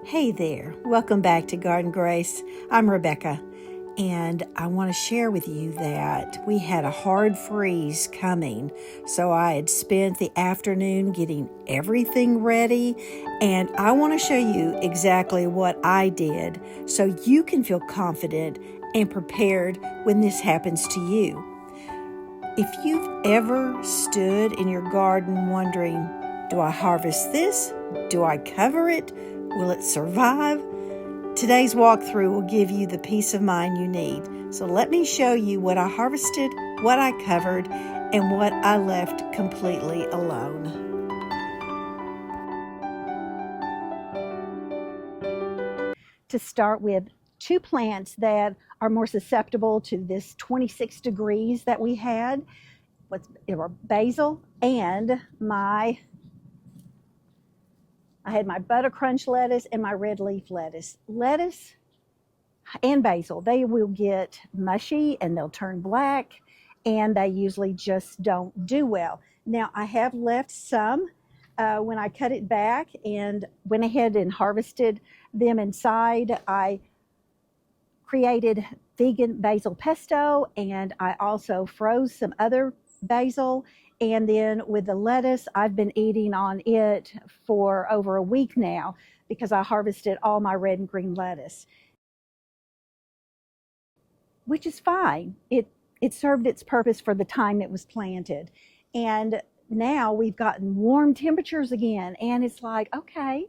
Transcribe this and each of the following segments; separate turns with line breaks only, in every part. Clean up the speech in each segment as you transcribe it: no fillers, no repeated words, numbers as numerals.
Hey there, welcome back to Garden Grace. I'm Rebecca, and I want to share with you that we had a hard freeze coming, so I had spent the afternoon getting everything ready, and I want to show you exactly what I did so you can feel confident and prepared when this happens to you. If you've ever stood in your garden wondering, do I harvest this? Do I cover it? Will it survive? Today's walkthrough will give you the peace of mind you need. So let me show you what I harvested, what I covered, and what I left completely alone. To start with, two plants that are more susceptible to this 26 degrees that we had. It were basil and I had my butter crunch lettuce and my red leaf lettuce. Lettuce and basil, they will get mushy and they'll turn black, and they usually just don't do well. Now, I have left some when I cut it back and went ahead and harvested them inside. I created vegan basil pesto, and I also froze some other basil. And then with the lettuce, I've been eating on it for over a week now because I harvested all my red and green lettuce, which is fine. It served its purpose for the time it was planted. And now we've gotten warm temperatures again, and it's like, okay,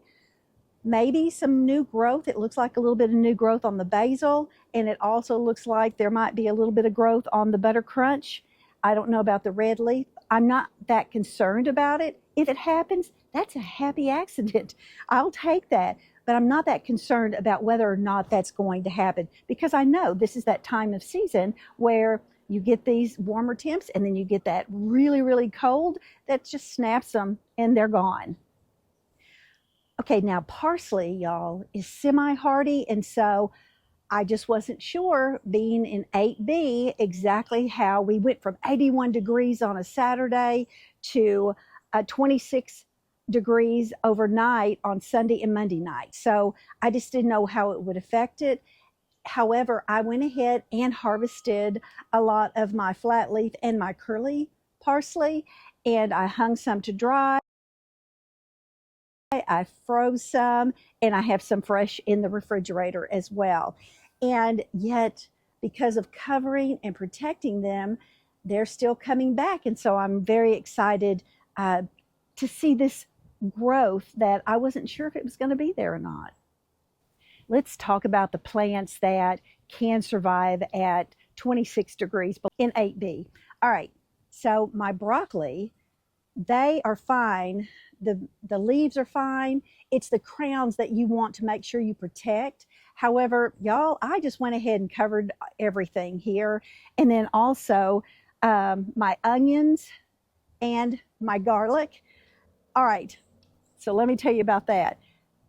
maybe some new growth. It looks like a little bit of new growth on the basil, and it also looks like there might be a little bit of growth on the butter crunch. I don't know about the red leaf. I'm not that concerned about it. If it happens, that's a happy accident. I'll take that. But I'm not that concerned about whether or not that's going to happen, because I know this is that time of season where you get these warmer temps and then you get that really, really cold that just snaps them and they're gone. Okay, now parsley, y'all, is semi-hardy, and so I just wasn't sure, being in 8B, exactly how we went from 81 degrees on a Saturday to 26 degrees overnight on Sunday and Monday night. So I just didn't know how it would affect it. However, I went ahead and harvested a lot of my flat leaf and my curly parsley, and I hung some to dry. I froze some, and I have some fresh in the refrigerator as well. And yet, because of covering and protecting them, they're still coming back. And so I'm very excited to see this growth that I wasn't sure if it was going to be there or not. Let's talk about the plants that can survive at 26 degrees in 8B. All right, so my broccoli, they are fine. The leaves are fine. It's the crowns that you want to make sure you protect. However, y'all, I just went ahead and covered everything here. And then also my onions and my garlic. All right, so let me tell you about that.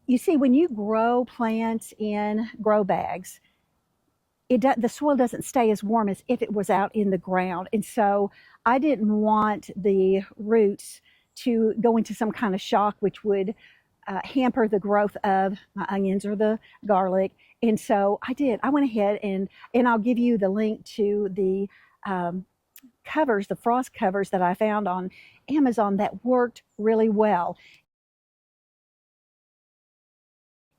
You see, when you grow plants in grow bags, the soil doesn't stay as warm as if it was out in the ground. And so I didn't want the roots to go into some kind of shock, which would hamper the growth of my onions or the garlic. And so I went ahead and I'll give you the link to the covers, the frost covers that I found on Amazon that worked really well.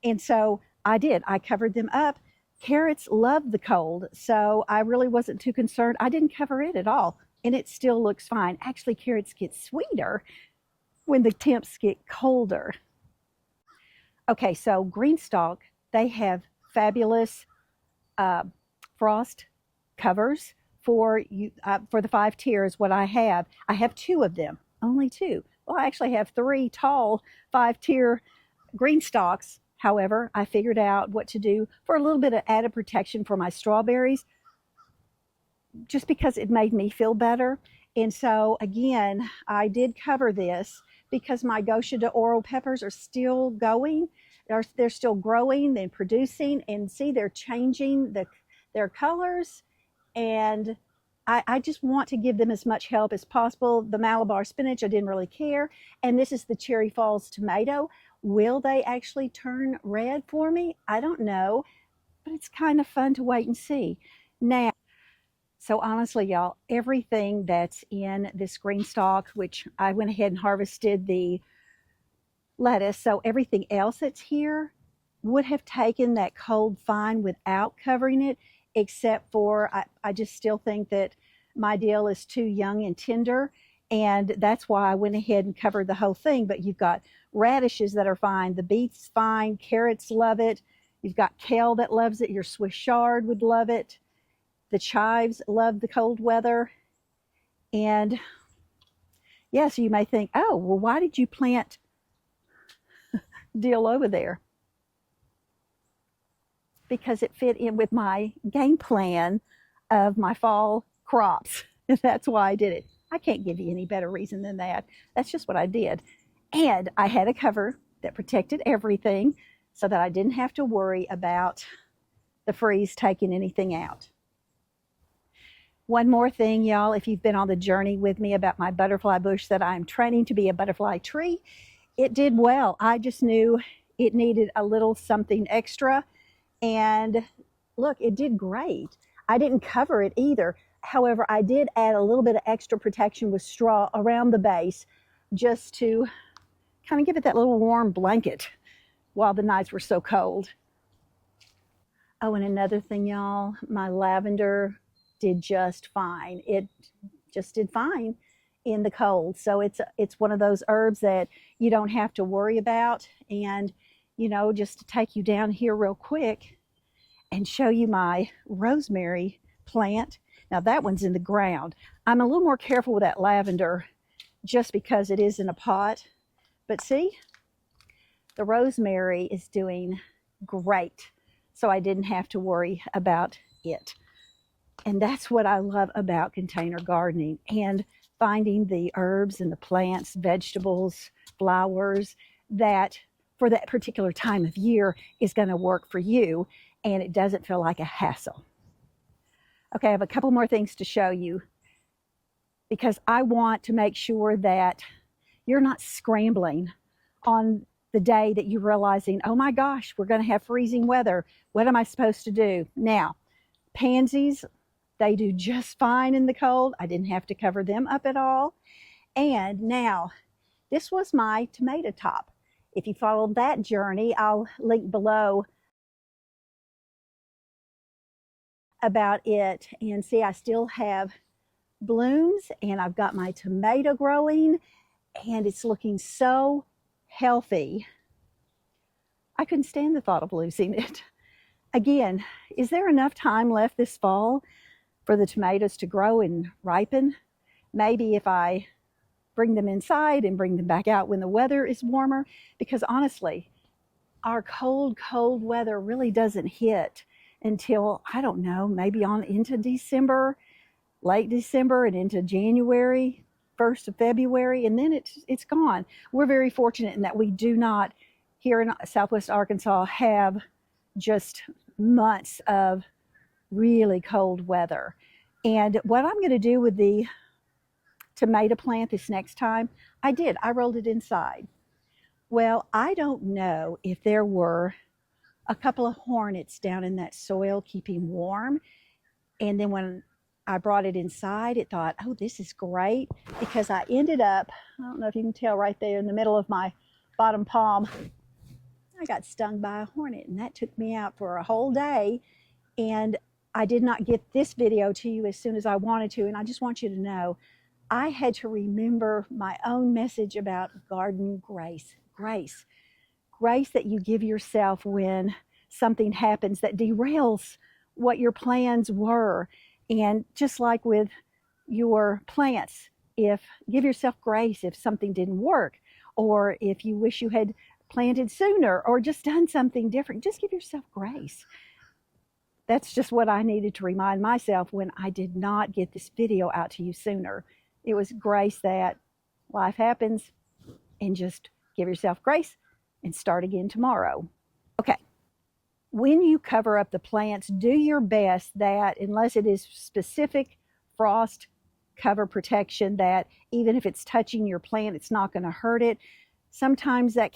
And so I covered them up. Carrots love the cold, so I really wasn't too concerned. I didn't cover it at all, and it still looks fine. Actually, carrots get sweeter when the temps get colder. Okay, so greenstalk, they have fabulous frost covers for the 5 tiers. What I have 2 of them, only 2. Well, I actually have 3 tall 5-tier greenstalks. However, I figured out what to do for a little bit of added protection for my strawberries, just because it made me feel better. And so again, I did cover this because my Gosha de Oro peppers are still going. They're still growing and producing, and see, they're changing their colors. And I just want to give them as much help as possible. The Malabar spinach, I didn't really care. And this is the Cherry Falls tomato. Will they actually turn red for me? I don't know, but it's kind of fun to wait and see. Now, so honestly, y'all, everything that's in this greenstalk, which I went ahead and harvested the lettuce, so everything else that's here would have taken that cold fine without covering it, except for I just still think that my dill is too young and tender, and that's why I went ahead and covered the whole thing. But you've got radishes that are fine, the beets fine, carrots love it, you've got kale that loves it, your Swiss chard would love it, the chives love the cold weather. And yeah, so you may think, oh, well, why did you plant dill over there? Because it fit in with my game plan of my fall crops. And that's why I did it. I can't give you any better reason than that. That's just what I did. And I had a cover that protected everything so that I didn't have to worry about the freeze taking anything out. One more thing, y'all, if you've been on the journey with me about my butterfly bush that I'm training to be a butterfly tree, it did well. I just knew it needed a little something extra. And look, it did great. I didn't cover it either. However, I did add a little bit of extra protection with straw around the base just to kind of give it that little warm blanket while the nights were so cold. Oh, and another thing, y'all, my lavender did just fine. It just did fine in the cold. So it's one of those herbs that you don't have to worry about. And, you know, just to take you down here real quick and show you my rosemary plant. Now that one's in the ground. I'm a little more careful with that lavender just because it is in a pot. But see, the rosemary is doing great. So I didn't have to worry about it. And that's what I love about container gardening and finding the herbs and the plants, vegetables, flowers that for that particular time of year is going to work for you, and it doesn't feel like a hassle. Okay, I have a couple more things to show you because I want to make sure that you're not scrambling on the day that you're realizing, oh my gosh, we're going to have freezing weather. What am I supposed to do? Now, pansies, they do just fine in the cold. I didn't have to cover them up at all. And now, this was my tomato top. If you followed that journey, I'll link below about it. And see, I still have blooms and I've got my tomato growing and it's looking so healthy. I couldn't stand the thought of losing it. Again, is there enough time left this fall for the tomatoes to grow and ripen? Maybe if I bring them inside and bring them back out when the weather is warmer, because honestly, our cold weather really doesn't hit until, I don't know, maybe on into December, late December and into January, 1st of February, and then it's gone. We're very fortunate in that we do not, here in Southwest Arkansas, have just months of really cold weather. And what I'm going to do with the tomato plant this next time, I rolled it inside. Well, I don't know if there were a couple of hornets down in that soil keeping warm. And then when I brought it inside, it thought, oh, this is great, because I ended up, I don't know if you can tell right there in the middle of my bottom palm, I got stung by a hornet, and that took me out for a whole day. And I did not get this video to you as soon as I wanted to. And I just want you to know, I had to remember my own message about garden grace. Grace that you give yourself when something happens that derails what your plans were. And just like with your plants, give yourself grace if something didn't work, or if you wish you had planted sooner or just done something different, just give yourself grace. That's just what I needed to remind myself when I did not get this video out to you sooner. It was grace that life happens, and just give yourself grace and start again tomorrow. Okay. When you cover up the plants, do your best that, unless it is specific frost cover protection, that even if it's touching your plant, it's not going to hurt it. sometimes it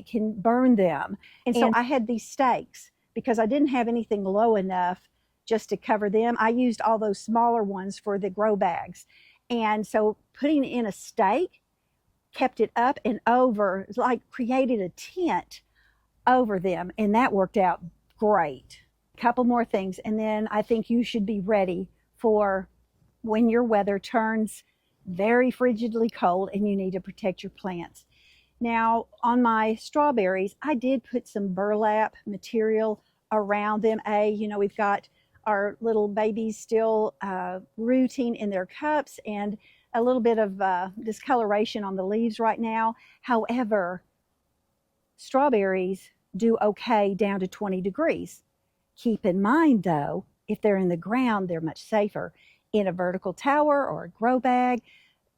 can burn them. And so I had these stakes because I didn't have anything low enough just to cover them. I used all those smaller ones for the grow bags. And so putting in a stake kept it up and over, like created a tent over them. And that worked out great. A couple more things. And then I think you should be ready for when your weather turns very frigidly cold and you need to protect your plants. Now, on my strawberries, I did put some burlap material around them. We've got our little babies still rooting in their cups and a little bit of discoloration on the leaves right now. However, strawberries do okay down to 20 degrees. Keep in mind, though, if they're in the ground, they're much safer. In a vertical tower or a grow bag,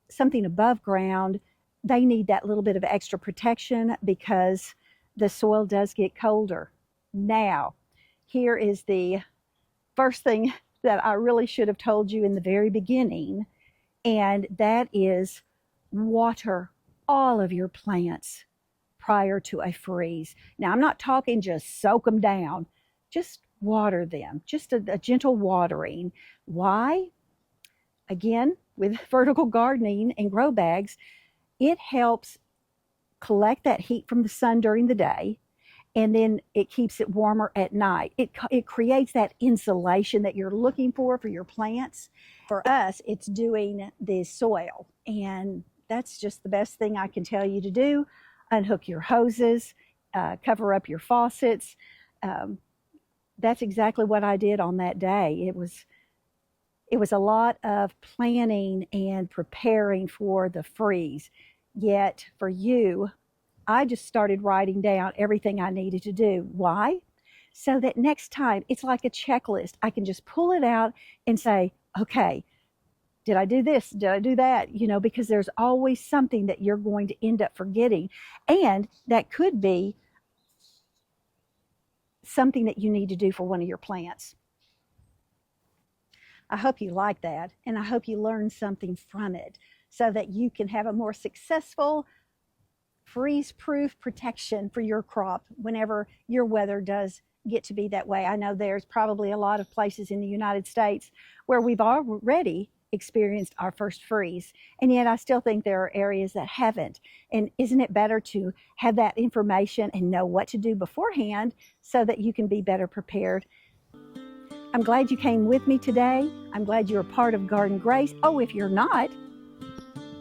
something above ground, they need that little bit of extra protection because the soil does get colder. Now, here is the first thing that I really should have told you in the very beginning, and that is water all of your plants prior to a freeze. Now, I'm not talking just soak them down, just water them, just a gentle watering. Why? Again, with vertical gardening and grow bags, it helps collect that heat from the sun during the day, and then it keeps it warmer at night. It creates that insulation that you're looking for your plants. For us, it's doing the soil, and that's just the best thing I can tell you to do. Unhook your hoses, cover up your faucets. That's exactly what I did on that day. It was a lot of planning and preparing for the freeze. Yet for you, I just started writing down everything I needed to do. Why? So that next time, it's like a checklist. I can just pull it out and say, okay, did I do this? Did I do that? Because there's always something that you're going to end up forgetting. And that could be something that you need to do for one of your plants. I hope you like that, and I hope you learn something from it so that you can have a more successful freeze-proof protection for your crop whenever your weather does get to be that way. I know there's probably a lot of places in the United States where we've already experienced our first freeze, and yet I still think there are areas that haven't. And isn't it better to have that information and know what to do beforehand so that you can be better prepared? I'm glad you came with me today. I'm glad you're a part of Garden Grace. Oh, if you're not,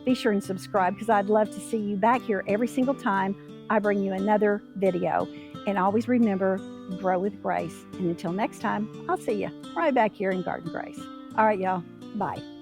be sure and subscribe because I'd love to see you back here every single time I bring you another video. And always remember, grow with grace. And until next time, I'll see you right back here in Garden Grace. All right, y'all. Bye.